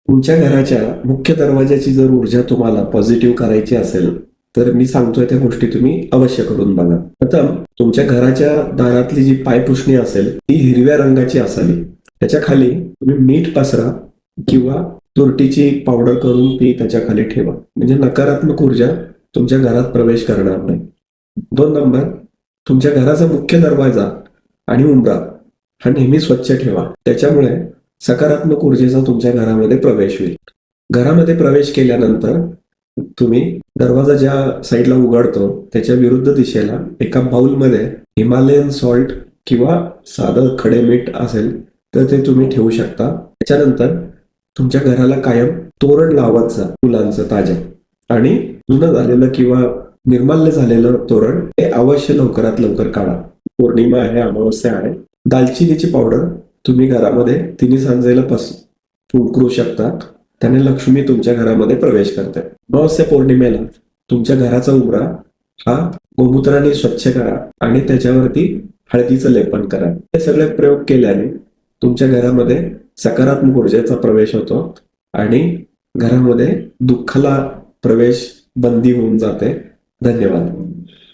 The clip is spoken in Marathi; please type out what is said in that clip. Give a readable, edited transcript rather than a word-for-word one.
तुमच्या घराच्या मुख्य दरवाजाची जर ऊर्जा तुम्हाला पॉझिटिव्ह करायची असेल तर मी सांगतोय त्या गोष्टी तुम्ही अवश्य करून बघा. प्रथम तुमच्या घराच्या दारातली जी पायपुसणी असेल ती हिरव्या रंगाची असावी. त्याच्या खाली तुम्ही मीठ पसरा किंवा तुरटीची पावडर करून ती त्याच्या खाली ठेवा, म्हणजे नकारात्मक ऊर्जा तुमच्या घरात प्रवेश करणार नाही. 2 तुमच्या घराचा मुख्य दरवाजा आणि उंबरा हा नेहमी स्वच्छ ठेवा. त्याच्यामुळे सकारात्मक ऊर्जेचा तुमच्या घरामध्ये प्रवेश होईल. घरामध्ये प्रवेश केल्यानंतर तुम्ही दरवाजा ज्या साईडला उघडतो त्याच्या विरुद्ध दिशेला एका बाउलमध्ये हिमालयन सॉल्ट किंवा साधं खडे मीठ असेल तर ते तुम्ही ठेवू शकता. त्याच्यानंतर तुमच्या घराला कायम तोरण लावत जा फुलांचं ताज्या, आणि जुनं झालेलं किंवा निर्माल्य झालेलं तोरण हे अवश्य लवकरात लवकर काढा. पौर्णिमा आहे, अमावस्या आहे. दालचिनीची पावडर तुम्ही घरामध्ये तिन्ही सांजेला फुंकरू शकता, त्याने लक्ष्मी तुमच्या घरामध्ये प्रवेश करते. अमावस्या पौर्णिमेला तुमच्या घराचा उंबरा हा गोमूत्राने स्वच्छ करा आणि त्याच्यावरती हळदीचं लेपन करा. हे सगळे प्रयोग केल्याने तुमच्या घरामध्ये सकारात्मक ऊर्जेचा प्रवेश होतो आणि घरामध्ये दुःखाला प्रवेश बंदी होऊन जाते. धन्यवाद.